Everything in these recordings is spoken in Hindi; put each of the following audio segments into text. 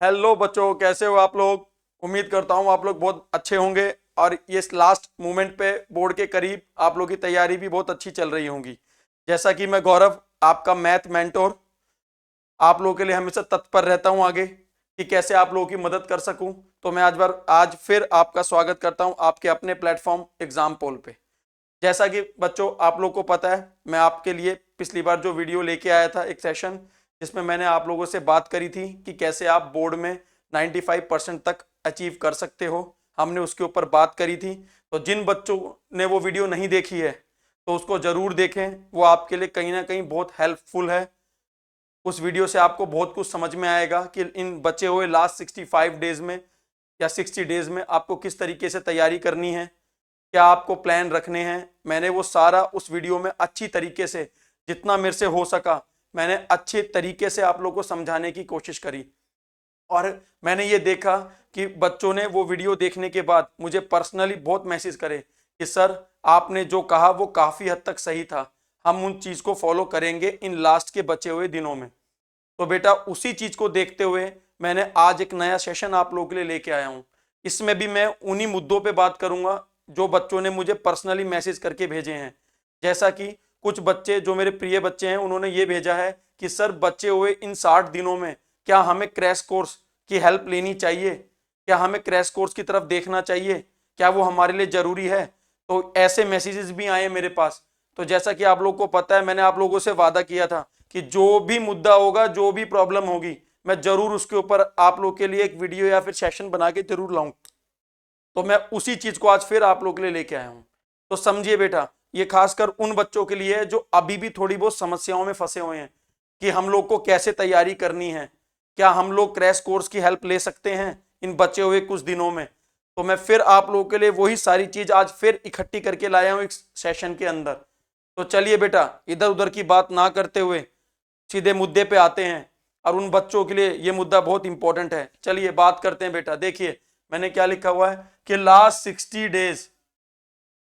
हेलो बच्चों, कैसे हो आप लोग। उम्मीद करता हूँ आप लोग बहुत अच्छे होंगे और ये लास्ट मोमेंट पे बोर्ड के करीब आप लोग की तैयारी भी बहुत अच्छी चल रही होंगी। जैसा कि मैं गौरव, आपका मैथ मेंटोर, आप लोगों के लिए हमेशा तत्पर रहता हूँ आगे कि कैसे आप लोगों की मदद कर सकूं। तो मैं आज फिर आपका स्वागत करता हूं आपके अपने प्लेटफॉर्म एग्जाम पोल पे। जैसा कि बच्चों आप लोग को पता है, मैं आपके लिए पिछली बार जो वीडियो लेके आया था, एक सेशन जिसमें मैंने आप लोगों से बात करी थी कि कैसे आप बोर्ड में 95% तक अचीव कर सकते हो, हमने उसके ऊपर बात करी थी। तो जिन बच्चों ने वो वीडियो नहीं देखी है तो उसको जरूर देखें, वो आपके लिए कहीं ना कहीं बहुत हेल्पफुल है। उस वीडियो से आपको बहुत कुछ समझ में आएगा कि इन बचे हुए लास्ट 65 डेज में या 60 डेज में आपको किस तरीके से तैयारी करनी है, क्या आपको प्लान रखने हैं। मैंने वो सारा उस वीडियो में अच्छी तरीके से, जितना मेरे से हो सका, मैंने अच्छे तरीके से आप लोगों को समझाने की कोशिश करी। और मैंने ये देखा कि बच्चों ने वो वीडियो देखने के बाद मुझे पर्सनली बहुत मैसेज करे कि सर, आपने जो कहा वो काफ़ी हद तक सही था, हम उन चीज़ को फॉलो करेंगे इन लास्ट के बचे हुए दिनों में। तो बेटा उसी चीज़ को देखते हुए मैंने आज एक नया सेशन आप लोगों के लिए लेके आया हूँ। इसमें भी मैं उन्हीं मुद्दों पे बात करूंगा जो बच्चों ने मुझे पर्सनली मैसेज करके भेजे हैं। जैसा कि कुछ बच्चे जो मेरे प्रिय बच्चे हैं, उन्होंने ये भेजा है कि सर, बचे हुए इन 60 दिनों में क्या हमें क्रैश कोर्स की हेल्प लेनी चाहिए, क्या हमें क्रैश कोर्स की तरफ देखना चाहिए, क्या वो हमारे लिए ज़रूरी है। तो ऐसे मैसेजेस भी आए मेरे पास। तो जैसा कि आप लोगों को पता है, मैंने आप लोगों से वादा किया था कि जो भी मुद्दा होगा, जो भी प्रॉब्लम होगी, मैं जरूर उसके ऊपर आप लोग के लिए एक वीडियो या फिर सेशन बना के जरूर लाऊं। तो मैं उसी चीज को आज फिर आप लोग के लिए लेके आया हूं। तो समझिए बेटा, ये खासकर उन बच्चों के लिए है जो अभी भी थोड़ी बहुत समस्याओं में फंसे हुए हैं कि हम लोग को कैसे तैयारी करनी है, क्या हम लोग क्रैश कोर्स की हेल्प ले सकते हैं इन बचे हुए कुछ दिनों में। तो मैं फिर आप लोगों के लिए वही सारी चीज आज फिर इकट्ठी करके लाया हूं एक सेशन के अंदर। तो चलिए बेटा, इधर उधर की बात ना करते हुए सीधे मुद्दे पे आते हैं। और उन बच्चों के लिए ये मुद्दा बहुत इंपॉर्टेंट है। चलिए बात करते हैं बेटा। देखिए मैंने क्या लिखा हुआ है कि लास्ट 60 डेज,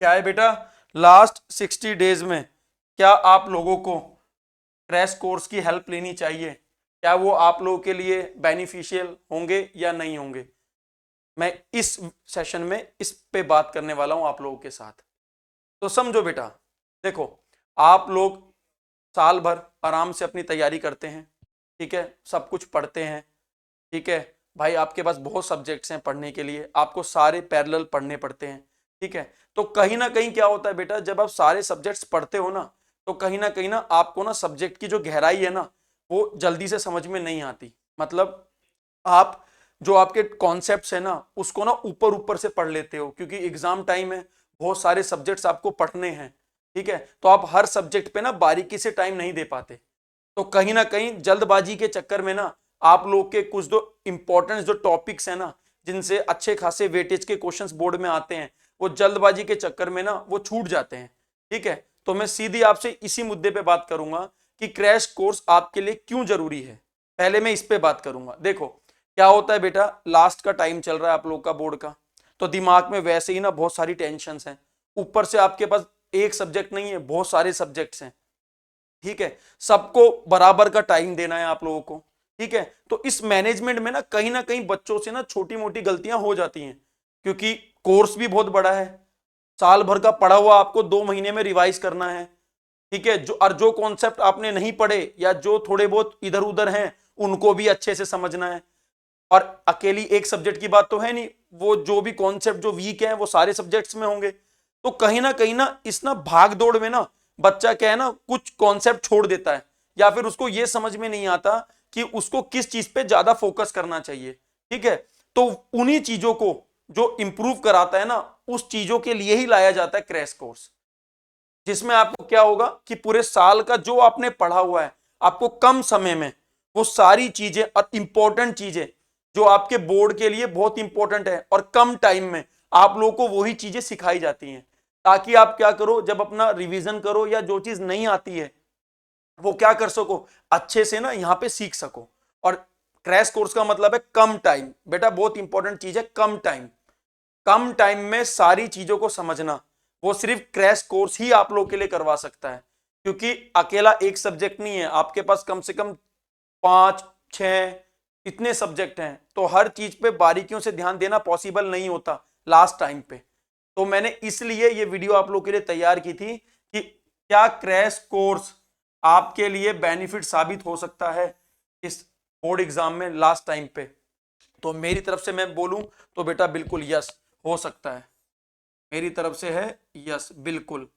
क्या है बेटा, लास्ट 60 डेज में क्या आप लोगों को क्रैश कोर्स की हेल्प लेनी चाहिए, क्या वो आप लोगों के लिए बेनिफिशियल होंगे या नहीं होंगे। मैं इस सेशन में इस पे बात करने वाला हूं आप लोगों के साथ। तो समझो बेटा, देखो, आप लोग साल भर आराम से अपनी तैयारी करते हैं, ठीक है, सब कुछ पढ़ते हैं, ठीक है भाई, आपके पास बहुत सब्जेक्ट्स हैं पढ़ने के लिए, आपको सारे पैरेलल पढ़ने पड़ते हैं, ठीक है। तो कहीं ना कहीं क्या होता है बेटा, जब आप सारे सब्जेक्ट्स पढ़ते हो ना, तो कहीं ना आपको ना सब्जेक्ट की जो गहराई है ना, वो जल्दी से समझ में नहीं आती। मतलब आप जो आपके कॉन्सेप्ट्स है ना, उसको ना ऊपर ऊपर से पढ़ लेते हो, क्योंकि एग्जाम टाइम है, बहुत सारे सब्जेक्ट्स आपको पढ़ने हैं, ठीक है। तो आप हर सब्जेक्ट पे ना बारीकी से टाइम नहीं दे पाते। तो कहीं ना कहीं जल्दबाजी के चक्कर में ना आप लोग के कुछ जो इंपॉर्टेंट जो टॉपिक्स है ना, जिनसे अच्छे खासे वेटेज के क्वेश्चंस बोर्ड में आते हैं, वो जल्दबाजी के चक्कर में ना वो छूट जाते हैं, ठीक है। तो मैं सीधी आपसे इसी मुद्दे पे बात करूंगा कि क्रैश कोर्स आपके लिए क्यों जरूरी है। पहले मैं इस पे बात करूंगा। देखो क्या होता है बेटा, लास्ट का टाइम चल रहा है आप लोग का बोर्ड का, तो दिमाग में वैसे ही ना बहुत सारी टेंशन हैं, ऊपर से आपके पास एक सब्जेक्ट नहीं है, बहुत सारे सब्जेक्ट्स हैं, ठीक है। सबको बराबर का टाइम देना है आप लोगों को, ठीक है। तो इस मैनेजमेंट में ना कहीं बच्चों से ना छोटी मोटी गलतियां हो जाती हैं, क्योंकि कोर्स भी बहुत बड़ा है, साल भर का पढ़ा हुआ आपको 2 महीने में रिवाइज करना है, ठीक है। जो कॉन्सेप्ट आपने नहीं पढ़े या जो थोड़े बहुत इधर उधर हैं, उनको भी अच्छे से समझना है। और अकेली एक सब्जेक्ट की बात तो है नहीं, वो जो भी कॉन्सेप्ट जो वीक है वो सारे सब्जेक्ट्स में होंगे। तो कहीं ना इस ना भाग दौड़ में ना बच्चा क्या है ना, कुछ कॉन्सेप्ट छोड़ देता है, या फिर उसको ये समझ में नहीं आता कि उसको किस चीज पे ज्यादा फोकस करना चाहिए, ठीक है। तो उन्हीं चीजों को जो इंप्रूव कराता है ना, उस चीजों के लिए ही लाया जाता है क्रैश कोर्स, जिसमें आपको क्या होगा कि पूरे साल का जो आपने पढ़ा हुआ है, आपको कम समय में वो सारी चीजें और इंपॉर्टेंट चीजें जो आपके बोर्ड के लिए बहुत इंपॉर्टेंट है, और कम टाइम में आप लोगों को वही चीजें सिखाई जाती हैं, ताकि आप क्या करो, जब अपना रिवीजन करो या जो चीज नहीं आती है वो क्या कर सको, अच्छे से ना यहाँ पे सीख सको। और क्रैश कोर्स का मतलब है कम टाइम, बेटा बहुत इंपॉर्टेंट चीज है, कम टाइम। कम टाइम में सारी चीजों को समझना, वो सिर्फ क्रैश कोर्स ही आप लोग के लिए करवा सकता है, क्योंकि अकेला एक सब्जेक्ट नहीं है, आपके पास कम से कम 5, 6 इतने सब्जेक्ट हैं, तो हर चीज पे बारीकियों से ध्यान देना पॉसिबल नहीं होता लास्ट टाइम पे। तो मैंने इसलिए ये वीडियो आप लोगों के लिए तैयार की थी कि क्या क्रैश कोर्स आपके लिए बेनिफिट साबित हो सकता है इस बोर्ड एग्जाम में लास्ट टाइम पे। तो मेरी तरफ से मैं बोलूं तो बेटा बिल्कुल यस, हो सकता है। मेरी तरफ से है यस, बिल्कुल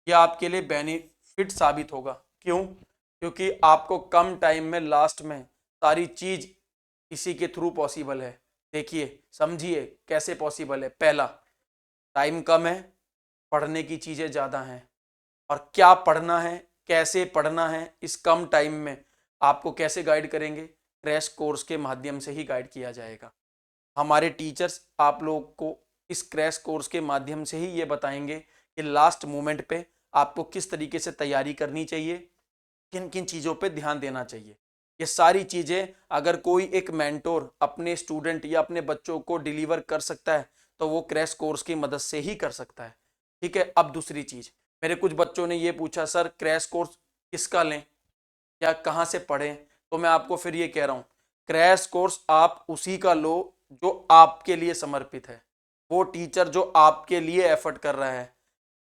यह आपके लिए बेनिफिट साबित होगा। क्यों? क्योंकि आपको कम टाइम में लास्ट में सारी चीज इसी के थ्रू पॉसिबल है। देखिए समझिए कैसे पॉसिबल है। पहला, टाइम कम है, पढ़ने की चीजें ज्यादा हैं, और क्या पढ़ना है, कैसे पढ़ना है इस कम टाइम में आपको कैसे गाइड करेंगे? क्रैश कोर्स के माध्यम से ही गाइड किया जाएगा। हमारे टीचर्स आप लोग को इस क्रैश कोर्स के माध्यम से ही ये बताएंगे कि लास्ट मोमेंट पे आपको किस तरीके से तैयारी करनी चाहिए, किन किन चीज़ों पे ध्यान देना चाहिए। ये सारी चीज़ें अगर कोई एक मेंटोर अपने स्टूडेंट या अपने बच्चों को डिलीवर कर सकता है तो वो क्रैश कोर्स की मदद से ही कर सकता है। ठीक है। अब दूसरी चीज़, मेरे कुछ बच्चों ने ये पूछा सर क्रैश कोर्स किसका लें या कहाँ से पढ़ें, तो मैं आपको फिर ये कह रहा हूँ क्रैश कोर्स आप उसी का लो जो आपके लिए समर्पित है, वो टीचर जो आपके लिए एफर्ट कर रहा है।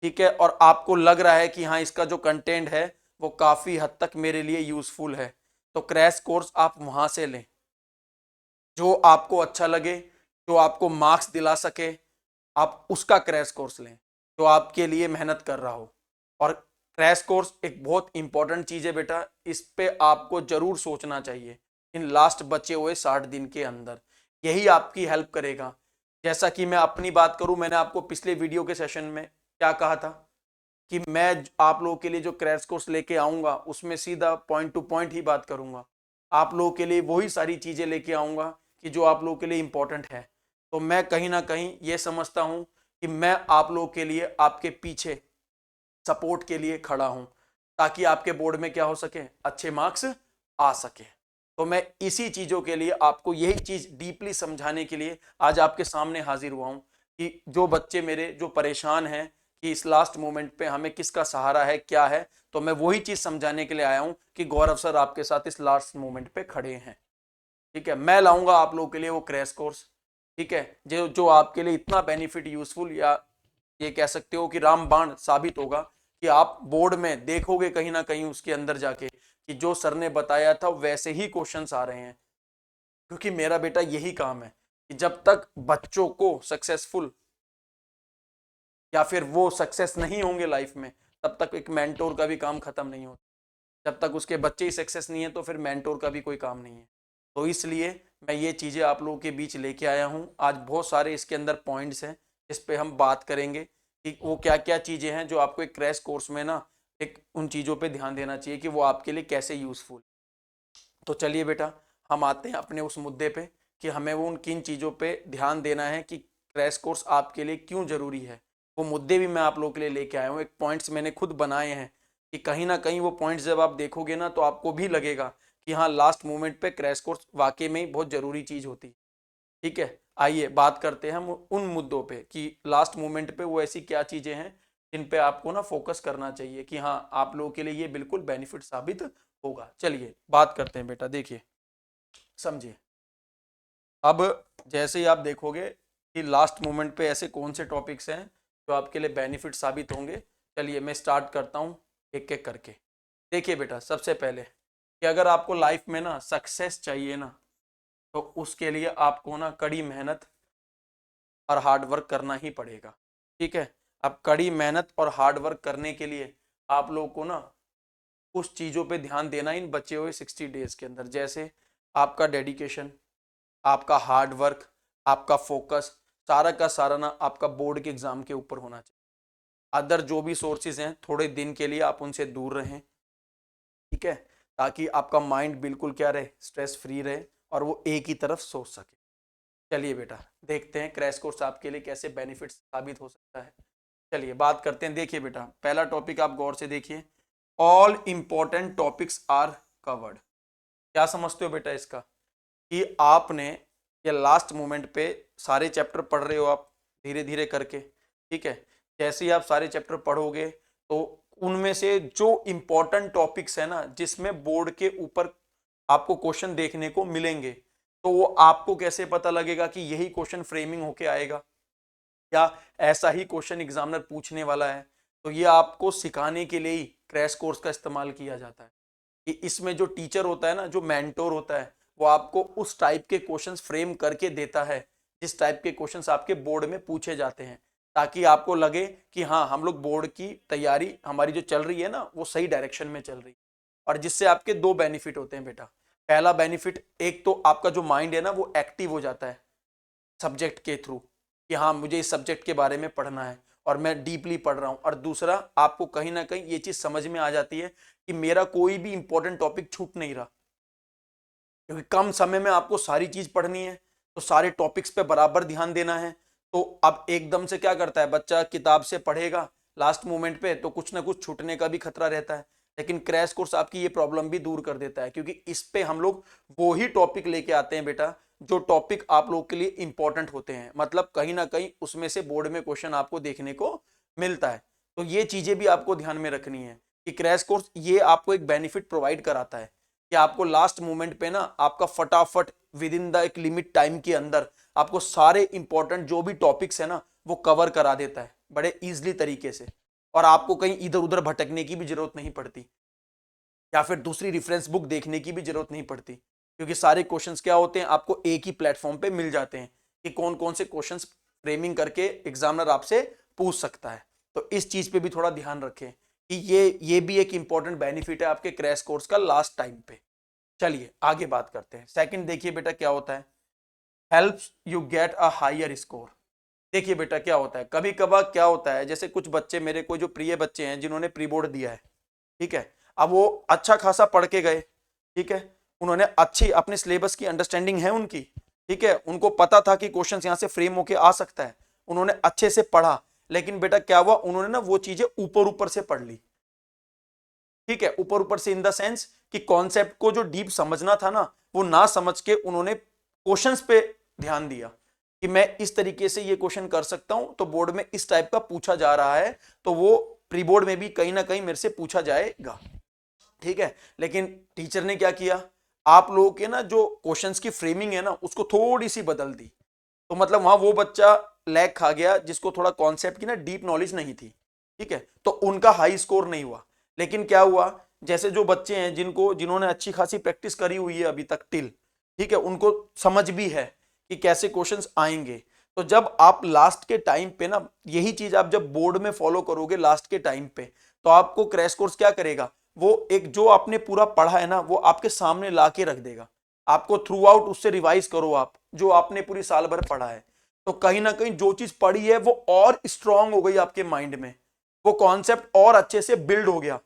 ठीक है। और आपको लग रहा है कि हाँ इसका जो कंटेंट है वो काफ़ी हद तक मेरे लिए यूजफुल है, तो क्रैश कोर्स आप वहाँ से लें। जो आपको अच्छा लगे, जो आपको मार्क्स दिला सके, आप उसका क्रैश कोर्स लें जो आपके लिए मेहनत कर रहा हो। और क्रैश कोर्स एक बहुत इंपॉर्टेंट चीज़ है बेटा, इस पे आपको जरूर सोचना चाहिए इन लास्ट बचे हुए 60 दिन के अंदर। यही आपकी हेल्प करेगा। जैसा कि मैं अपनी बात करूं, मैंने आपको पिछले वीडियो के सेशन में क्या कहा था कि मैं आप लोगों के लिए जो क्रैश कोर्स लेके आऊंगा उसमें सीधा पॉइंट टू पॉइंट ही बात करूंगा। आप लोगों के लिए वही सारी चीज़ें लेके आऊंगा कि जो आप लोगों के लिए इंपॉर्टेंट है। तो मैं कहीं ना कहीं ये समझता हूं कि मैं आप लोगों के लिए आपके पीछे सपोर्ट के लिए खड़ा हूं ताकि आपके बोर्ड में क्या हो सके, अच्छे मार्क्स आ सके। तो मैं इसी चीज़ों के लिए आपको यही चीज़ डीपली समझाने के लिए आज आपके सामने हाजिर हुआ हूं कि जो बच्चे मेरे जो परेशान हैं कि इस लास्ट मोमेंट पे हमें किसका सहारा है क्या है, तो मैं वही चीज़ समझाने के लिए आया हूं कि गौरव सर आपके साथ इस लास्ट मोमेंट पे खड़े हैं। ठीक है। मैं लाऊंगा आप लोगों के लिए वो क्रैश कोर्स। ठीक है। जो जो आपके लिए इतना बेनिफिट यूजफुल या ये कह सकते हो कि रामबाण साबित होगा कि आप बोर्ड में देखोगे कहीं ना कहीं उसके अंदर जाके कि जो सर ने बताया था वैसे ही क्वेश्चंस आ रहे हैं। क्योंकि मेरा बेटा यही काम है कि जब तक बच्चों को सक्सेसफुल या फिर वो सक्सेस नहीं होंगे लाइफ में, तब तक एक मेंटोर का भी काम खत्म नहीं होता। जब तक उसके बच्चे ही सक्सेस नहीं है तो फिर मेंटोर का भी कोई काम नहीं है। तो इसलिए मैं ये चीज़ें आप लोगों के बीच लेके आया हूँ। आज बहुत सारे इसके अंदर पॉइंट्स हैं इस पे हम बात करेंगे कि वो क्या क्या चीज़ें हैं जो आपको एक क्रैश कोर्स में ना एक उन चीज़ों पे ध्यान देना चाहिए कि वो आपके लिए कैसे यूज़फुल। तो चलिए बेटा हम आते हैं अपने उस मुद्दे पे कि हमें वो उन किन चीज़ों पे ध्यान देना है कि क्रैश कोर्स आपके लिए क्यों ज़रूरी है। वो मुद्दे भी मैं आप लोगों के लिए लेके आया हूँ, एक पॉइंट्स मैंने खुद बनाए हैं कि कहीं ना कहीं वो पॉइंट्स जब आप देखोगे ना तो आपको भी लगेगा कि हाँ लास्ट मोमेंट पे क्रैश कोर्स वाकई में ही बहुत ज़रूरी चीज़ होती है। ठीक है। आइए बात करते हैं हम उन मुद्दों पे कि लास्ट मोमेंट पे वो ऐसी क्या चीज़ें हैं जिन पे आपको ना फोकस करना चाहिए कि हाँ आप लोगों के लिए ये बिल्कुल बेनिफिट साबित होगा। चलिए बात करते हैं बेटा। देखिए समझिए, अब जैसे ही आप देखोगे कि लास्ट मोमेंट पे ऐसे कौन से टॉपिक्स हैं जो आपके लिए बेनिफिट साबित होंगे। चलिए मैं स्टार्ट करता हूँ एक एक करके। देखिए बेटा सबसे पहले कि अगर आपको लाइफ में ना सक्सेस चाहिए ना तो उसके लिए आपको ना कड़ी मेहनत और हार्ड वर्क करना ही पड़ेगा। ठीक है। अब कड़ी मेहनत और हार्ड वर्क करने के लिए आप लोगों को ना उस चीज़ों पे ध्यान देना इन बचे हुए 60 डेज के अंदर, जैसे आपका डेडिकेशन, आपका हार्ड वर्क, आपका फोकस, सारा का सारा ना आपका बोर्ड के एग्जाम के ऊपर होना चाहिए। अदर जो भी सोर्सेज हैं थोड़े दिन के लिए आप उनसे दूर रहें। ठीक है। ताकि आपका माइंड बिल्कुल क्या रहे, स्ट्रेस फ्री रहे और वो एक ही तरफ सोच सके। चलिए बेटा देखते हैं क्रैश कोर्स आपके लिए कैसे बेनिफिट साबित हो सकता है। चलिए बात करते हैं। देखिए बेटा पहला टॉपिक आप गौर से देखिए, all important topics are covered. क्या समझते हो बेटा इसका कि आपने ये लास्ट मोमेंट पे सारे चैप्टर पढ़ रहे हो आप धीरे धीरे करके। ठीक है। जैसे ही आप सारे चैप्टर पढ़ोगे तो उनमें से जो इंपॉर्टेंट टॉपिक्स है ना जिसमें बोर्ड के ऊपर आपको क्वेश्चन देखने को मिलेंगे, तो वो आपको कैसे पता लगेगा कि यही क्वेश्चन फ्रेमिंग होके आएगा या ऐसा ही क्वेश्चन एग्जामिनर पूछने वाला है? तो ये आपको सिखाने के लिए ही क्रैश कोर्स का इस्तेमाल किया जाता है कि इसमें जो टीचर होता है ना, जो मेंटोर होता है, वो आपको उस टाइप के क्वेश्चंस फ्रेम करके देता है जिस टाइप के क्वेश्चंस आपके बोर्ड में पूछे जाते हैं, ताकि आपको लगे कि हाँ, हम लोग बोर्ड की तैयारी हमारी जो चल रही है ना, वो सही डायरेक्शन में चल रही है। और जिससे आपके दो बेनिफिट होते हैं बेटा। पहला बेनिफिट, एक तो आपका जो माइंड है ना वो एक्टिव हो जाता है सब्जेक्ट के थ्रू कि हाँ, मुझे इस सब्जेक्ट के बारे में पढ़ना है और मैं डीपली पढ़ रहा हूँ। और दूसरा, आपको कहीं ना कहीं ये चीज समझ में आ जाती है कि मेरा कोई भी इंपॉर्टेंट टॉपिक छूट नहीं रहा, क्योंकि कम समय में आपको सारी चीज पढ़नी है, तो सारे टॉपिक्स पे बराबर ध्यान देना है। तो अब एकदम से क्या करता है बच्चा, किताब से पढ़ेगा, लास्ट मोमेंट पे तो कुछ ना कुछ छूटने का भी खतरा रहता है। लेकिन क्रैश कोर्स आपकी ये प्रॉब्लम भी दूर कर देता है, क्योंकि इस पे हम लोग वो ही टॉपिक लेके आते हैं बेटा जो टॉपिक आप लोग के लिए इंपॉर्टेंट होते हैं, मतलब कहीं ना कहीं उसमें से बोर्ड में क्वेश्चन आपको देखने को मिलता है। तो ये चीजें भी आपको ध्यान में रखनी है कि क्रैश कोर्स ये आपको एक बेनिफिट प्रोवाइड कराता है कि आपको लास्ट मोमेंट पे ना आपका फटाफट विद इन द एक लिमिट टाइम के अंदर आपको सारे इंपॉर्टेंट जो भी टॉपिक्स है ना वो कवर करा देता है बड़े इजीली तरीके से, और आपको कहीं इधर उधर भटकने की भी जरूरत नहीं पड़ती या फिर दूसरी रेफरेंस बुक देखने की भी जरूरत नहीं पड़ती, क्योंकि सारे क्वेश्चंस क्या होते हैं आपको एक ही प्लेटफॉर्म पे मिल जाते हैं कि कौन कौन से क्वेश्चंस फ्रेमिंग करके एग्जामिनर आपसे पूछ सकता है। तो इस चीज पे भी थोड़ा ध्यान रखें कि ये भी एक इंपॉर्टेंट बेनिफिट है आपके क्रैश कोर्स का लास्ट टाइम पे। चलिए आगे बात करते हैं। सेकंड देखिए बेटा क्या होता है, helps you get a higher score. देखिए बेटा क्या होता है, कभी कभार क्या होता है, जैसे कुछ बच्चे, मेरे कोई जो प्रिय बच्चे हैं जिन्होंने प्री बोर्ड दिया है, ठीक है, अब वो अच्छा खासा पढ़ के गए, ठीक है, उन्होंने अच्छी अपने सिलेबस की अंडरस्टैंडिंग है उनकी, ठीक है, उनको पता था कि क्वेश्चन यहां से फ्रेम होके आ सकता है, उन्होंने अच्छे से पढ़ा, लेकिन बेटा क्या हुआ, उन्होंने ना वो चीजें ऊपर ऊपर से पढ़ ली, ठीक है, ऊपर ऊपर से इन द सेंस कि कॉन्सेप्ट को जो डीप समझना था ना वो ना समझ के उन्होंने क्वेश्चंस पे ध्यान दिया कि मैं इस तरीके से ये क्वेश्चन कर सकता हूं, तो बोर्ड में इस टाइप का पूछा जा रहा है, तो वो प्री बोर्ड में भी कहीं ना कहीं मेरे से पूछा जाएगा, ठीक है। लेकिन टीचर ने क्या किया, आप लोगों के ना जो क्वेश्चंस की फ्रेमिंग है ना उसको थोड़ी सी बदल दी, तो मतलब वहां वो बच्चा लैग खा गया जिसको थोड़ा कॉन्सेप्ट की ना डीप नॉलेज नहीं थी, ठीक है, तो उनका हाई स्कोर नहीं हुआ। लेकिन क्या हुआ, जैसे जो बच्चे हैं जिन्होंने अच्छी खासी प्रैक्टिस करी हुई है अभी तक टिल, ठीक है, उनको समझ भी है कि कैसे क्वेश्चंस आएंगे, तो जब आप लास्ट के टाइम पे ना यही चीज आप जब बोर्ड में फॉलो करोगे लास्ट के टाइम पे, तो आपको क्रैश कोर्स क्या करेगा, वो एक जो आपने पूरा पढ़ा है ना वो आपके सामने ला के रख देगा, आपको थ्रू आउट उससे रिवाइज करो आप जो आपने पूरी साल भर पढ़ा है, तो कहीं ना कहीं जो चीज पढ़ी है वो और स्ट्रांग हो गई आपके माइंड में, वो कॉन्सेप्ट और अच्छे से बिल्ड हो गया।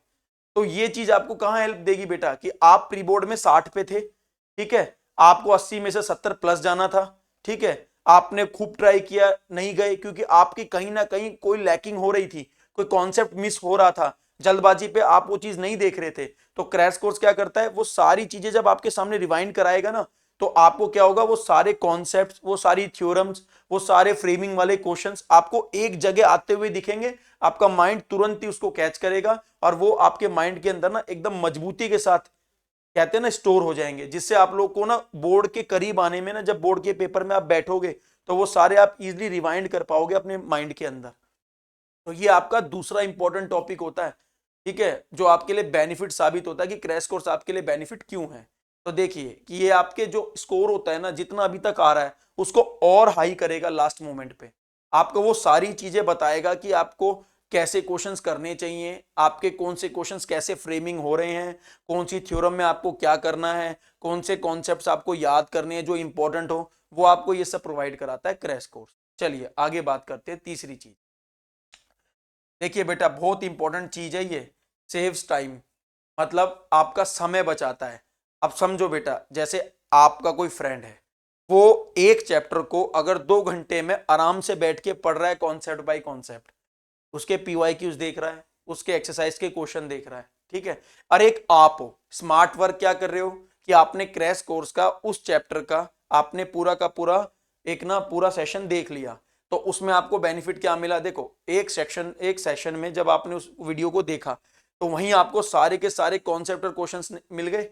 तो ये चीज आपको कहां हेल्प देगी बेटा कि आप प्री बोर्ड में 60 पे थे, ठीक है, आपको 80 में से 70 प्लस जाना था, ठीक है, आपने खूब ट्राई किया, नहीं गए क्योंकि आपकी कहीं ना कहीं कोई लैकिंग हो रही थी, कोई कॉन्सेप्ट मिस हो रहा था, जल्दबाजी पे आप वो चीज नहीं देख रहे थे। तो क्रैश कोर्स क्या करता है, वो सारी चीजें जब आपके सामने रिवाइंड कराएगा ना, तो आपको क्या होगा, वो सारे कॉन्सेप्ट्स, वो सारी थ्योरम्स, वो सारे फ्रेमिंग वाले क्वेश्चंस आपको एक जगह आते हुए दिखेंगे, आपका माइंड तुरंत ही उसको कैच करेगा और वो आपके माइंड के अंदर ना एकदम मजबूती के साथ कहते हैं ना स्टोर हो जाएंगे, जिससे आप लोग को ना बोर्ड के करीब आने में ना, जब बोर्ड के पेपर में आप बैठोगे तो वो सारे आप इजीली रिवाइंड कर पाओगे अपने माइंड के अंदर। तो ये आपका दूसरा इंपॉर्टेंट टॉपिक होता है, ठीक है, जो आपके लिए बेनिफिट साबित होता है कि क्रैश कोर्स आपके लिए बेनिफिट क्यों है। तो देखिए कि ये आपके जो स्कोर होता है ना जितना अभी तक आ रहा है उसको और हाई करेगा लास्ट मोमेंट पे, आपको वो सारी चीजें बताएगा कि आपको कैसे क्वेश्चंस करने चाहिए, आपके कौन से क्वेश्चंस कैसे फ्रेमिंग हो रहे हैं, कौन सी थ्योरम में आपको क्या करना है, कौन से कॉन्सेप्ट्स आपको याद करने हैं जो इंपॉर्टेंट हो, वो आपको ये सब प्रोवाइड कराता है क्रैश कोर्स। चलिए आगे बात करते हैं तीसरी चीज। देखिए बेटा बहुत इंपॉर्टेंट चीज है ये, सेव्स टाइम, मतलब आपका समय बचाता है। अब समझो बेटा, जैसे आपका कोई फ्रेंड है, वो एक चैप्टर को अगर 2 घंटे में आराम से बैठ के पढ़ रहा है कॉन्सेप्ट बाय कॉन्सेप्ट, उसके पीवाईक्यूज देख रहा है, उसके एक्सरसाइज के क्वेश्चन देख रहा है, ठीक है, और एक आप हो स्मार्ट वर्क क्या कर रहे हो कि आपने क्रैश कोर्स का उस चैप्टर का आपने पूरा का पूरा एक ना पूरा सेशन देख लिया, तो उसमें आपको बेनिफिट क्या मिला, देखो एक सेशन में जब आपने उस वीडियो को देखा तो वहीं आपको सारे के सारे कॉन्सेप्ट और क्वेश्चंस मिल गए,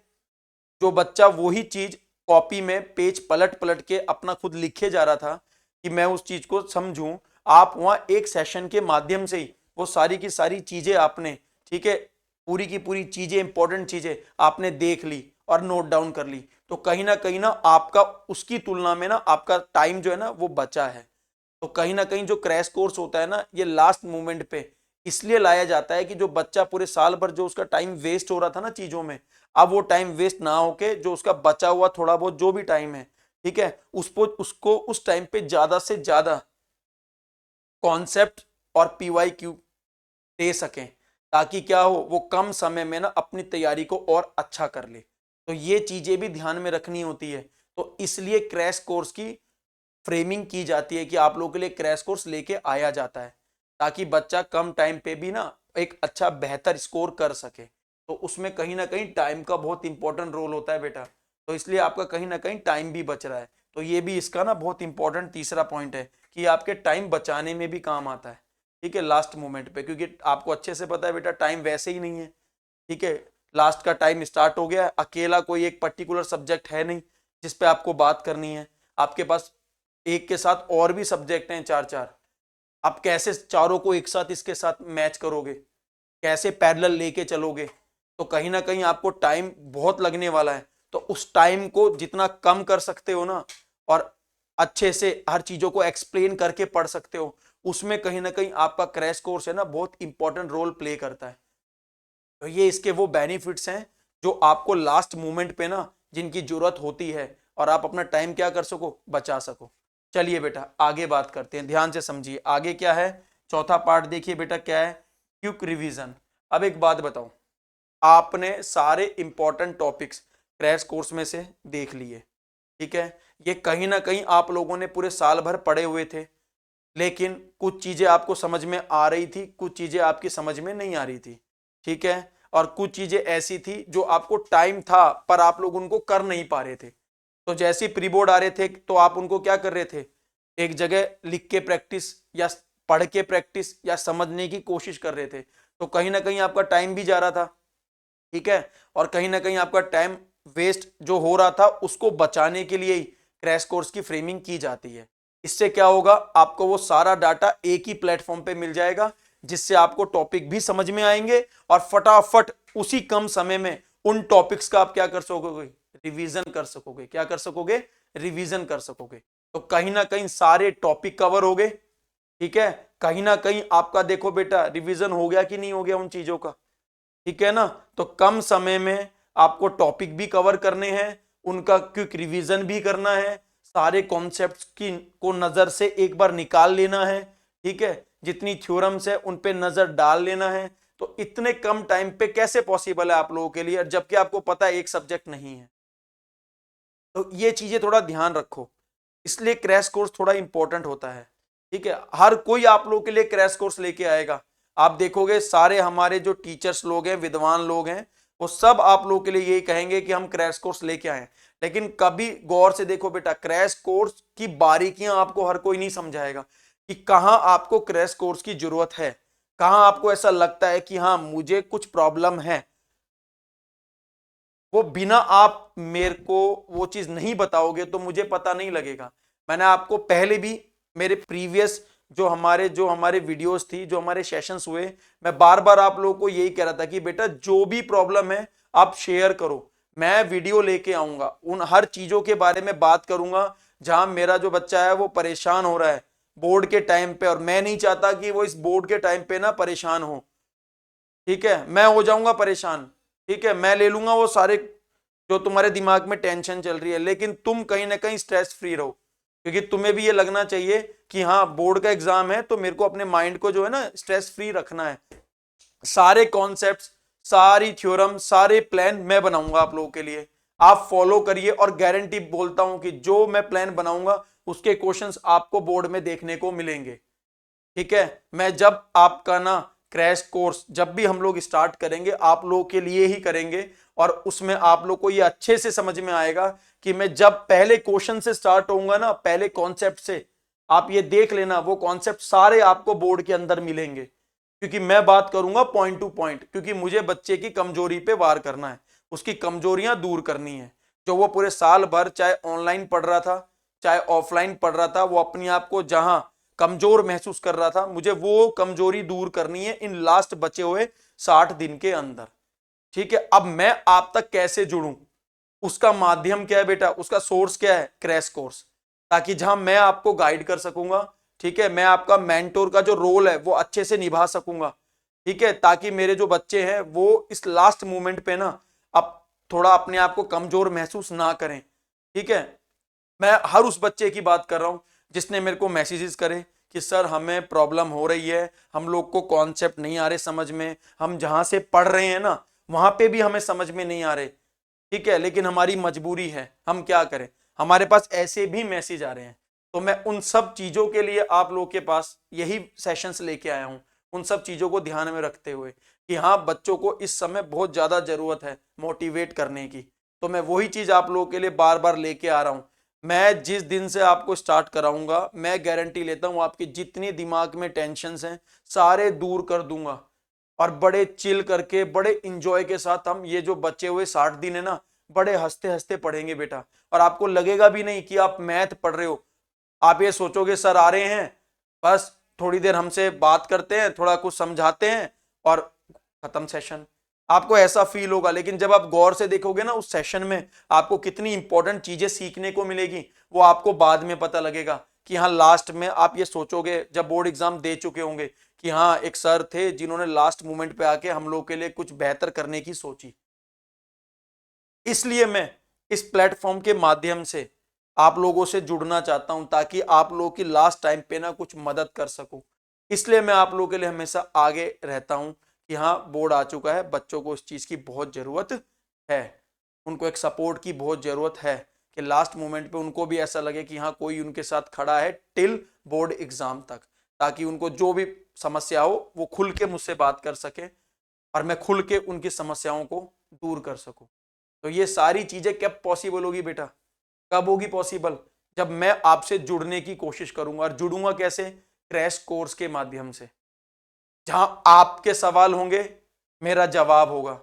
जो बच्चा वही चीज कॉपी में पेज पलट पलट के अपना खुद लिखे जा रहा था कि मैं उस चीज को समझूं, आप वहां एक सेशन के माध्यम से ही वो सारी की सारी चीजें आपने, ठीक है, पूरी की पूरी चीजें, इंपॉर्टेंट चीजें आपने देख ली और नोट डाउन कर ली, तो कहीं ना आपका उसकी तुलना में ना आपका टाइम जो है ना वो बचा है। तो कहीं ना कहीं जो क्रैश कोर्स होता है ना, ये लास्ट मोमेंट पे इसलिए लाया जाता है कि जो बच्चा पूरे साल भर जो उसका टाइम वेस्ट हो रहा था ना चीजों में, अब वो टाइम वेस्ट ना होके जो उसका बचा हुआ थोड़ा बहुत जो भी टाइम है, ठीक है, उसको उस टाइम पे ज्यादा से ज्यादा कॉन्सेप्ट और पीवाईक्यू दे सकें, ताकि क्या हो, वो कम समय में ना अपनी तैयारी को और अच्छा कर ले। तो ये चीजें भी ध्यान में रखनी होती है। तो इसलिए क्रैश कोर्स की फ्रेमिंग की जाती है कि आप लोगों के लिए क्रैश कोर्स लेके आया जाता है, ताकि बच्चा कम टाइम पे भी ना एक अच्छा बेहतर स्कोर कर सके। तो उसमें कहीं ना कहीं टाइम का बहुत इंपॉर्टेंट रोल होता है बेटा। तो इसलिए आपका कहीं ना कहीं टाइम भी बच रहा है। तो ये भी इसका ना बहुत इंपॉर्टेंट तीसरा पॉइंट है कि आपके टाइम बचाने में भी काम आता है, ठीक है, लास्ट मोमेंट पे, क्योंकि आपको अच्छे से पता है बेटा टाइम वैसे ही नहीं है, ठीक है, लास्ट का टाइम स्टार्ट हो गया, अकेला कोई एक पर्टिकुलर सब्जेक्ट है नहीं जिस पे आपको बात करनी है, आपके पास एक के साथ और भी सब्जेक्ट हैं चार चार, आप कैसे चारों को एक साथ इसके साथ मैच करोगे, कैसे पैरेलल लेके चलोगे? तो कहीं ना कहीं आपको टाइम बहुत लगने वाला है। तो उस टाइम को जितना कम कर सकते हो ना, और अच्छे से हर चीजों को एक्सप्लेन करके पढ़ सकते हो, उसमें कहीं ना कहीं आपका क्रैश कोर्स है ना बहुत इंपॉर्टेंट रोल प्ले करता है। तो ये इसके वो बेनिफिट्स हैं जो आपको लास्ट मोमेंट पे ना जिनकी जरूरत होती है, और आप अपना टाइम क्या कर सको, बचा सको। चलिए बेटा आगे बात करते हैं, ध्यान से समझिए आगे क्या है। चौथा पार्ट देखिए बेटा क्या है, क्विक रिवीजन। अब एक बात बताओ, आपने सारे इंपॉर्टेंट टॉपिक्स क्रैश कोर्स में से देख लिए, ठीक है, ये कहीं ना कहीं आप लोगों ने पूरे साल भर पढ़े हुए थे, लेकिन कुछ चीजें आपको समझ में आ रही थी, कुछ चीजें आपकी समझ में नहीं आ रही थी, ठीक है, और कुछ चीजें ऐसी थी जो आपको टाइम था पर आप लोग उनको कर नहीं पा रहे थे। तो जैसे ही प्री बोर्ड आ रहे थे तो आप उनको क्या कर रहे थे, एक जगह लिख के प्रैक्टिस या पढ़ के प्रैक्टिस या समझने की कोशिश कर रहे थे। तो कहीं ना कहीं आपका टाइम भी जा रहा था, ठीक है, और कहीं ना कहीं आपका टाइम वेस्ट जो हो रहा था उसको बचाने के लिए ही क्रैश कोर्स की फ्रेमिंग की जाती है। इससे क्या होगा, आपको वो सारा डाटा एक ही प्लेटफॉर्म पे मिल जाएगा, जिससे आपको टॉपिक भी समझ में आएंगे और फटाफट उसी कम समय में उन टॉपिक्स का आप क्या कर सकोगे, रिवीजन कर सकोगे। क्या कर सकोगे, रिवीजन कर सकोगे। तो कहीं ना कहीं सारे टॉपिक कवर हो गए, ठीक है, कहीं ना कहीं आपका देखो बेटा रिवीजन हो गया कि नहीं हो गया उन चीजों का, ठीक है ना। तो कम समय में आपको टॉपिक भी कवर करने हैं, उनका क्विक रिवीजन भी करना है, सारे कॉन्सेप्ट्स की को नजर से एक बार निकाल लेना है, ठीक है, जितनी थ्योरम्स है उन पे नजर डाल लेना है। तो इतने कम टाइम पे कैसे पॉसिबल है आप लोगों के लिए, जबकि आपको पता है एक सब्जेक्ट नहीं है। तो ये चीजें थोड़ा ध्यान रखो, इसलिए क्रैश कोर्स थोड़ा इंपॉर्टेंट होता है, ठीक है। हर कोई आप लोगों के लिए क्रैश कोर्स लेके आएगा, आप देखोगे सारे हमारे जो टीचर्स लोग हैं, विद्वान लोग हैं, वो सब आप लोगों के लिए यही कहेंगे कि हम क्रैश कोर्स लेके आए। लेकिन कभी गौर से देखो बेटा, क्रैश कोर्स की बारीकियां आपको हर कोई नहीं समझाएगा कि कहां आपको क्रैश कोर्स की जरूरत है, कहां आपको ऐसा लगता है कि हाँ मुझे कुछ प्रॉब्लम है। वो बिना आप मेरे को वो चीज नहीं बताओगे तो मुझे पता नहीं लगेगा। मैंने आपको पहले भी मेरे प्रीवियस जो हमारे वीडियोस थी, जो हमारे सेशंस हुए, मैं बार बार आप लोगों को यही कह रहा था कि बेटा जो भी प्रॉब्लम है आप शेयर करो, मैं वीडियो लेके आऊंगा, उन हर चीजों के बारे में बात करूंगा जहां मेरा जो बच्चा है वो परेशान हो रहा है बोर्ड के टाइम पे, और मैं नहीं चाहता कि वो इस बोर्ड के टाइम पे ना परेशान हो, ठीक है, मैं हो जाऊंगा परेशान, ठीक है, मैं ले लूंगा वो सारे जो तुम्हारे दिमाग में टेंशन चल रही है, लेकिन तुम कहीं ना कहीं स्ट्रेस फ्री रहो, क्योंकि तुम्हें भी ये लगना चाहिए कि हाँ बोर्ड का एग्जाम है तो मेरे को अपने माइंड को जो है ना स्ट्रेस फ्री रखना है। सारे कॉन्सेप्ट्स, सारी थ्योरम, सारे प्लान मैं बनाऊंगा आप लोगों के लिए, आप फॉलो करिए, और गारंटी बोलता हूं कि जो मैं प्लान बनाऊंगा उसके क्वेश्चंस आपको बोर्ड में देखने को मिलेंगे, ठीक है। मैं जब आपका ना क्रैश कोर्स जब भी हम लोग स्टार्ट करेंगे आप लोगों के लिए ही करेंगे, और उसमें आप लोग को ये अच्छे से समझ में आएगा कि मैं जब पहले क्वेश्चन से स्टार्ट होऊंगा ना, पहले कॉन्सेप्ट से, आप ये देख लेना वो कॉन्सेप्ट सारे आपको बोर्ड के अंदर मिलेंगे, क्योंकि मैं बात करूंगा पॉइंट टू पॉइंट, क्योंकि मुझे बच्चे की कमजोरी पे वार करना है, उसकी कमजोरियां दूर करनी है, जो वो पूरे साल भर चाहे ऑनलाइन पढ़ रहा था चाहे ऑफलाइन पढ़ रहा था, वो अपने आप को जहां कमजोर महसूस कर रहा था, मुझे वो कमजोरी दूर करनी है इन लास्ट बचे हुए 60 दिन के अंदर। ठीक है, अब मैं आप तक कैसे जुड़ूं, उसका माध्यम क्या है बेटा, उसका सोर्स क्या है, क्रैश कोर्स, ताकि जहां मैं आपको गाइड कर सकूंगा, ठीक है, मैं आपका मेंटोर का जो रोल है वो अच्छे से निभा सकूंगा, ठीक है, ताकि मेरे जो बच्चे हैं वो इस लास्ट मोमेंट पे ना अब थोड़ा अपने आप को कमजोर महसूस ना करें। ठीक है, मैं हर उस बच्चे की बात कर रहा हूं जिसने मेरे को मैसेजेस करे कि सर हमें प्रॉब्लम हो रही है, हम लोग को कॉन्सेप्ट नहीं आ रहे समझ में, हम जहां से पढ़ रहे हैं ना वहां पे भी हमें समझ में नहीं आ रहे, ठीक है, लेकिन हमारी मजबूरी है, हम क्या करें, हमारे पास ऐसे भी मैसेज आ रहे हैं। तो मैं उन सब चीजों के लिए आप लोग के पास यही सेशंस लेके आया हूं, उन सब चीजों को ध्यान में रखते हुए कि हाँ बच्चों को इस समय बहुत ज्यादा जरूरत है मोटिवेट करने की। तो मैं वही चीज आप लोगों के लिए बार बार लेके आ रहा हूं। मैं जिस दिन से आपको स्टार्ट कराऊंगा, मैं गारंटी लेता हूं आपकी जितनी दिमाग में टेंशन हैं सारे दूर कर दूंगा, और बड़े चिल करके बड़े इंजॉय के साथ हम ये जो बचे हुए 60 दिन है ना बड़े हंसते हंसते पढ़ेंगे बेटा। और आपको लगेगा भी नहीं कि आप मैथ पढ़ रहे हो, आप ये सोचोगे सर आ रहे हैं, बस थोड़ी देर हमसे बात करते हैं, थोड़ा कुछ समझाते हैं और खत्म सेशन, आपको ऐसा फील होगा। लेकिन जब आप गौर से देखोगे ना उस सेशन में आपको कितनी इंपॉर्टेंट चीजें सीखने को मिलेगी, वो आपको बाद में पता लगेगा कि हाँ लास्ट में आप ये सोचोगे जब बोर्ड एग्जाम दे चुके होंगे कि हाँ एक सर थे जिन्होंने लास्ट मोमेंट पे आके हम लोग के लिए कुछ बेहतर करने की सोची। इसलिए मैं इस प्लेटफॉर्म के माध्यम से आप लोगों से जुड़ना चाहता हूं ताकि आप लोगों की लास्ट टाइम पे ना कुछ मदद कर सकूं। इसलिए मैं आप लोगों के लिए हमेशा आगे रहता हूं कि हाँ बोर्ड आ चुका है, बच्चों को इस चीज की बहुत जरूरत है, उनको एक सपोर्ट की बहुत जरूरत है कि लास्ट मोमेंट पे उनको भी ऐसा लगे कि हाँ कोई उनके साथ खड़ा है टिल बोर्ड एग्जाम तक, ताकि उनको जो भी समस्या हो वो खुल के मुझसे बात कर सके और मैं खुल के उनकी समस्याओं को दूर कर सकूं। तो ये सारी चीजें कब पॉसिबल होगी बेटा, कब होगी पॉसिबल, जब मैं आपसे जुड़ने की कोशिश करूंगा। और जुड़ूंगा कैसे, क्रैश कोर्स के माध्यम से, जहां आपके सवाल होंगे मेरा जवाब होगा,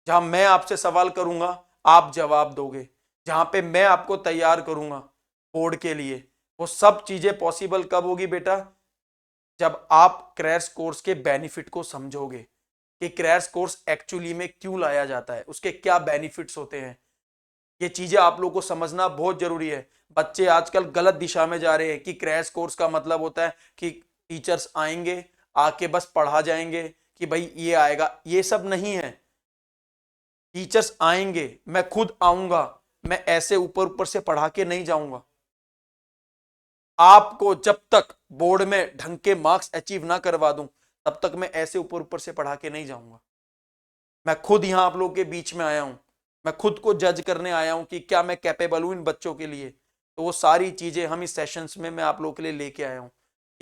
जहां मैं आपसे सवाल करूंगा आप जवाब दोगे, जहां पे मैं आपको तैयार करूंगा बोर्ड के लिए। वो सब चीजें पॉसिबल कब होगी बेटा, जब आप क्रैश कोर्स के बेनिफिट को समझोगे कि क्रैश कोर्स एक्चुअली में क्यों लाया जाता है, उसके क्या बेनिफिट्स होते हैं। ये चीजें आप लोगों को समझना बहुत जरूरी है। बच्चे आजकल गलत दिशा में जा रहे हैं कि क्रैश कोर्स का मतलब होता है कि टीचर्स आएंगे आके बस पढ़ा जाएंगे कि भाई ये आएगा, ये सब नहीं है। टीचर्स आएंगे, मैं खुद आऊंगा, मैं ऐसे ऊपर ऊपर से पढ़ा के नहीं जाऊंगा। आपको जब तक बोर्ड में ढंग के मार्क्स अचीव ना करवा दूं तब तक मैं ऐसे ऊपर ऊपर से पढ़ा के नहीं जाऊंगा। मैं खुद यहां आप लोगों के बीच में आया हूं, मैं खुद को जज करने आया हूं कि क्या मैं कैपेबल हूं इन बच्चों के लिए। तो वो सारी चीजें हम इस सेशंस में मैं आप लोगों के लिए लेके आया हूं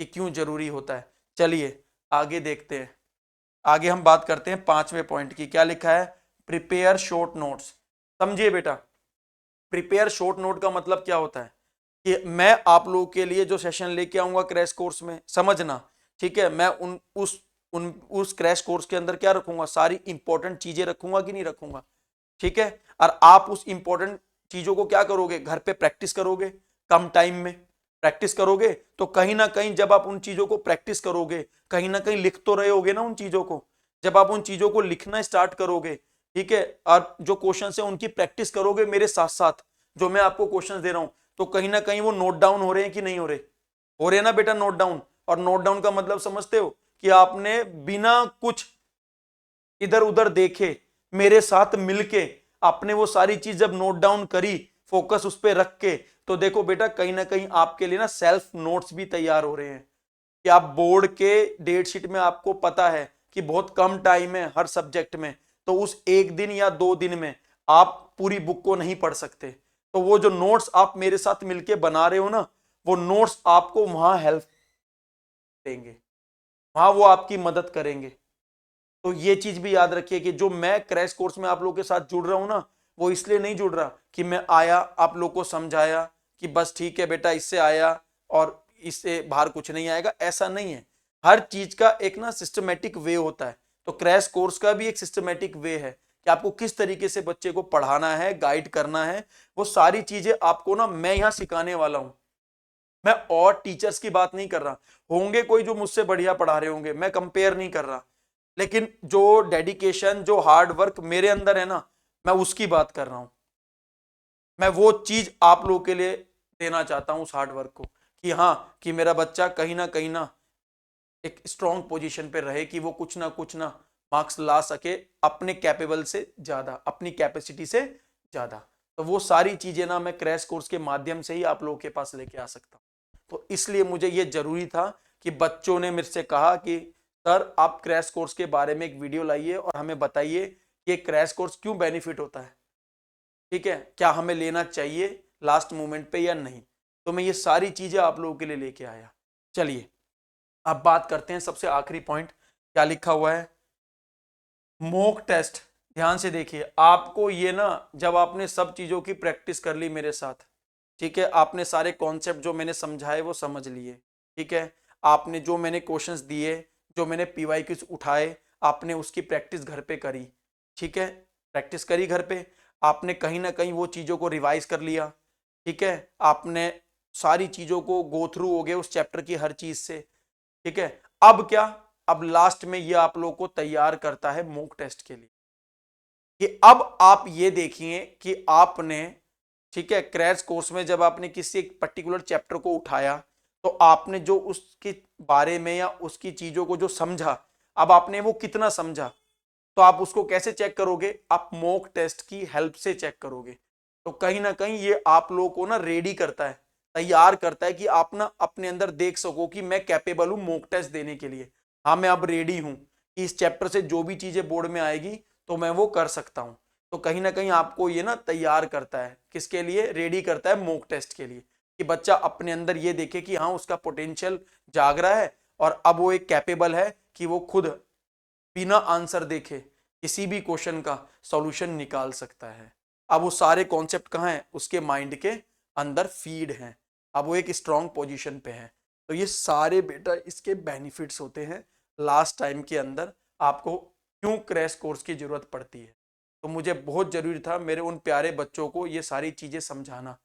कि क्यों जरूरी होता है। चलिए आगे देखते हैं, आगे हम बात करते हैं 5वें पॉइंट की। क्या लिखा है, प्रिपेयर शॉर्ट नोट्स। समझिए बेटा, प्रिपेयर शॉर्ट नोट का मतलब क्या होता है कि मैं आप लोगों के लिए जो सेशन लेके आऊंगा क्रैश कोर्स में, समझना, ठीक है, मैं उस क्रैश कोर्स के अंदर क्या रखूंगा, सारी इंपॉर्टेंट चीजें रखूंगा कि नहीं रखूंगा, ठीक है। और आप उस इंपॉर्टेंट चीजों को क्या करोगे, घर पे प्रैक्टिस करोगे, कम टाइम में प्रैक्टिस करोगे। तो कहीं ना कहीं जब आप उन चीजों को प्रैक्टिस करोगे, कहीं ना कहीं लिख तो रहे होगे ना उन चीजों को, जब आप उन चीजों को लिखना स्टार्ट करोगे, ठीक है, और जो क्वेश्चन है उनकी प्रैक्टिस करोगे मेरे साथ साथ, जो मैं आपको क्वेश्चन दे रहा हूं, तो कहीं ना कहीं वो नोट डाउन हो रहे हैं कि नहीं हो रहे, हो रहे हैं ना बेटा नोट डाउन। और नोट डाउन का मतलब समझते हो कि आपने बिना कुछ इधर उधर देखे मेरे साथ मिलके आपने वो सारी चीज जब नोट डाउन करी, फोकस उस पर रख के, तो देखो बेटा कहीं ना कहीं आपके लिए ना सेल्फ नोट्स भी तैयार हो रहे हैं कि आप बोर्ड के डेट शीट में आपको पता है कि बहुत कम टाइम है हर सब्जेक्ट में, तो उस एक दिन या 2 दिन में आप पूरी बुक को नहीं पढ़ सकते। तो वो जो नोट्स आप मेरे साथ मिलके बना रहे हो ना, वो नोट्स आपको वहां हेल्प देंगे, वहां वो आपकी मदद करेंगे। तो ये चीज भी याद रखिए कि जो मैं क्रैश कोर्स में आप लोगों के साथ जुड़ रहा हूं ना, वो इसलिए नहीं जुड़ रहा कि मैं आया आप लोग को समझाया कि बस ठीक है बेटा इससे आया और इससे बाहर कुछ नहीं आएगा, ऐसा नहीं है। हर चीज का एक ना सिस्टमेटिक वे होता है, तो क्रैश कोर्स का भी एक सिस्टमेटिक वे है कि आपको किस तरीके से बच्चे को पढ़ाना है, गाइड करना है, वो सारी चीजें आपको ना मैं यहाँ सिखाने वाला हूं। मैं और टीचर्स की बात नहीं कर रहा, होंगे कोई जो मुझसे बढ़िया पढ़ा रहे होंगे, मैं कंपेयर नहीं कर रहा, लेकिन जो डेडिकेशन, जो हार्ड वर्क मेरे अंदर है ना, मैं उसकी बात कर रहा हूं। मैं वो चीज आप लोगों के लिए देना चाहता हूं, उस हार्ड वर्क को, कि हाँ, कि मेरा बच्चा कहीं ना एक स्ट्रॉन्ग पोजीशन पे रहे, कि वो कुछ ना मार्क्स ला सके अपने कैपेबल से ज्यादा, अपनी कैपेसिटी से ज्यादा। तो वो सारी चीजें ना मैं क्रैश कोर्स के माध्यम से ही आप लोगों के पास लेके आ सकता हूँ। तो इसलिए मुझे ये जरूरी था कि बच्चों ने मेरे से कहा कि सर आप क्रैश कोर्स के बारे में एक वीडियो लाइए और हमें बताइए कि क्रैश कोर्स क्यों बेनिफिट होता है, ठीक है, क्या हमें लेना चाहिए लास्ट मोमेंट पे या नहीं। तो मैं ये सारी चीजें आप लोगों के लिए लेके आया। चलिए अब बात करते हैं सबसे आखिरी पॉइंट, क्या लिखा हुआ है, मॉक टेस्ट। ध्यान से देखिए, आपको ये ना, जब आपने सब चीजों की प्रैक्टिस कर ली मेरे साथ, ठीक है, आपने सारे कॉन्सेप्ट जो मैंने समझाए वो समझ लिए, ठीक है, आपने जो मैंने क्वेश्चंस दिए, जो मैंने पीवाईक्यूज उठाए, आपने उसकी प्रैक्टिस घर पे करी, ठीक है, प्रैक्टिस करी घर पे, आपने कहीं ना कहीं वो चीजों को रिवाइज कर लिया, ठीक है, आपने सारी चीजों को गो थ्रू हो गए उस चैप्टर की हर चीज से, ठीक है। अब क्या, अब लास्ट में ये आप लोगों को तैयार करता है मॉक टेस्ट के लिए, कि अब आप ये देखिए कि आपने, ठीक है, क्रैश कोर्स में जब आपने किसी एक पर्टिकुलर चैप्टर को उठाया, तो आपने जो उसके बारे में या उसकी चीजों को जो समझा, अब आपने वो कितना समझा, तो आप उसको कैसे चेक करोगे, आप मॉक टेस्ट की हेल्प से चेक करोगे। तो कहीं ना कहीं ये आप लोगों को ना रेडी करता है, तैयार करता है, कि आप ना अपने अंदर देख सको कि मैं कैपेबल हूं मॉक टेस्ट देने के लिए। हाँ, मैं अब रेडी हूं कि इस चैप्टर से जो भी चीजें बोर्ड में आएगी तो मैं वो कर सकता हूं। तो कहीं ना कहीं आपको ये ना तैयार करता है, किसके लिए, रेडी करता है मॉक टेस्ट के लिए, कि बच्चा अपने अंदर ये देखे कि हाँ उसका पोटेंशियल जाग रहा है, और अब वो एक कैपेबल है कि वो खुद बिना आंसर देखे किसी भी क्वेश्चन का सॉल्यूशन निकाल सकता है। अब वो सारे कॉन्सेप्ट कहाँ हैं, उसके माइंड के अंदर फीड हैं, अब वो एक स्ट्रॉन्ग पोजीशन पे है। तो ये सारे बेटा इसके बेनिफिट्स होते हैं लास्ट टाइम के अंदर, आपको क्यों क्रैश कोर्स की जरूरत पड़ती है। तो मुझे बहुत जरूरी था मेरे उन प्यारे बच्चों को ये सारी चीजें समझाना,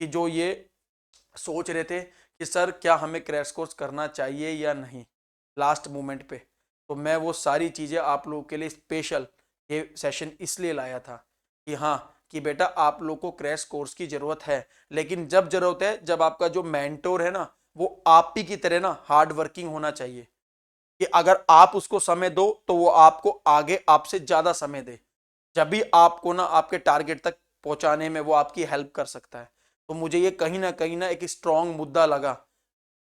कि जो ये सोच रहे थे कि सर क्या हमें क्रैश कोर्स करना चाहिए या नहीं लास्ट मोमेंट पे। तो मैं वो सारी चीज़ें आप लोगों के लिए स्पेशल ये सेशन इसलिए लाया था कि हाँ, कि बेटा आप लोग को क्रैश कोर्स की ज़रूरत है, लेकिन जब ज़रूरत है जब आपका जो मेंटोर है ना वो आप ही की तरह ना हार्ड वर्किंग होना चाहिए, कि अगर आप उसको समय दो तो वो आपको आगे आपसे ज़्यादा समय दे, जब भी आपको ना आपके टारगेट तक पहुंचाने में वो आपकी हेल्प कर सकता है। तो मुझे ये कहीं ना एक स्ट्रॉन्ग मुद्दा लगा,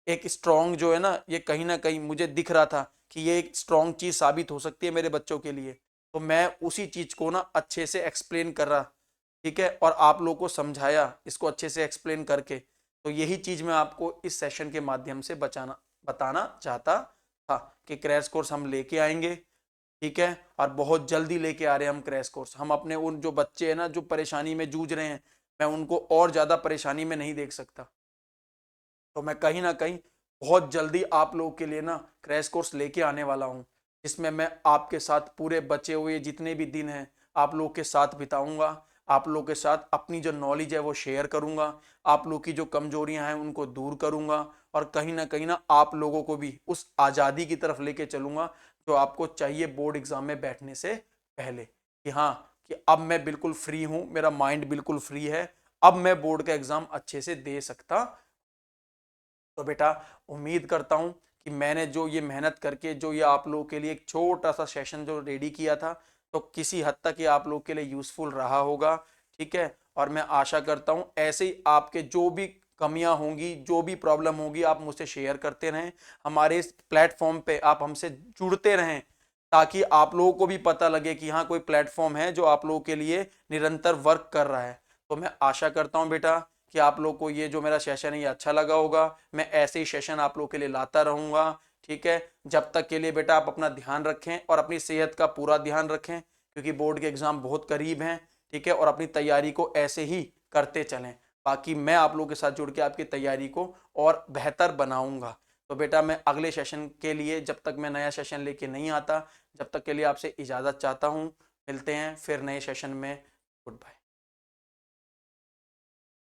एक स्ट्रॉन्ग जो है ना, ये कहीं ना कहीं मुझे दिख रहा था कि ये एक स्ट्रॉन्ग चीज साबित हो सकती है मेरे बच्चों के लिए। तो मैं उसी चीज को ना अच्छे से एक्सप्लेन कर रहा, ठीक है, और आप लोगों को समझाया इसको अच्छे से एक्सप्लेन करके। तो यही चीज मैं आपको इस सेशन के माध्यम से बताना चाहता था कि क्रैश कोर्स हम लेके आएंगे, ठीक है, और बहुत जल्दी लेके आ रहे हैं हम क्रैश कोर्स। हम अपने उन जो बच्चे हैं ना जो परेशानी में जूझ रहे हैं, मैं उनको और ज्यादा परेशानी में नहीं देख सकता। तो मैं कहीं ना कहीं बहुत जल्दी आप लोगों के लिए ना क्रैश कोर्स लेके आने वाला हूँ, जिसमें मैं आपके साथ पूरे बचे हुए जितने भी दिन हैं आप लोगों के साथ बिताऊंगा, आप लोगों के साथ अपनी जो नॉलेज है वो शेयर करूंगा, आप लोगों की जो कमजोरियां हैं उनको दूर करूंगा, और कहीं ना आप लोगों को भी उस आज़ादी की तरफ लेके चलूंगा जो आपको चाहिए बोर्ड एग्जाम में बैठने से पहले, कि हाँ, कि अब मैं बिल्कुल फ्री हूँ, मेरा माइंड बिल्कुल फ्री है, अब मैं बोर्ड का एग्जाम अच्छे से दे सकता। तो बेटा उम्मीद करता हूं कि मैंने जो ये मेहनत करके जो ये आप लोगों के लिए एक छोटा सा सेशन जो रेडी किया था, तो किसी हद तक ये आप लोगों के लिए यूजफुल रहा होगा, ठीक है। और मैं आशा करता हूं ऐसे ही आपके जो भी कमियां होंगी, जो भी प्रॉब्लम होगी, आप मुझसे शेयर करते रहें, हमारे इस प्लेटफॉर्म पे आप हमसे जुड़ते रहें, ताकि आप लोगों को भी पता लगे कि हाँ कोई प्लेटफॉर्म है जो आप लोगों के लिए निरंतर वर्क कर रहा है। तो मैं आशा करता हूँ बेटा कि आप लोग को ये जो मेरा सेशन है ये अच्छा लगा होगा। मैं ऐसे ही सेशन आप लोग के लिए लाता रहूंगा, ठीक है। जब तक के लिए बेटा आप अपना ध्यान रखें और अपनी सेहत का पूरा ध्यान रखें, क्योंकि बोर्ड के एग्जाम बहुत करीब हैं, ठीक है, और अपनी तैयारी को ऐसे ही करते चलें। बाकी मैं आप लोगों के साथ जुड़ के आपकी तैयारी को और बेहतर बनाऊंगा। तो बेटा मैं अगले सेशन के लिए, जब तक मैं नया सेशन लेके नहीं आता, जब तक के लिए आपसे इजाज़त चाहता हूँ। मिलते हैं फिर नए सेशन में। Good bye.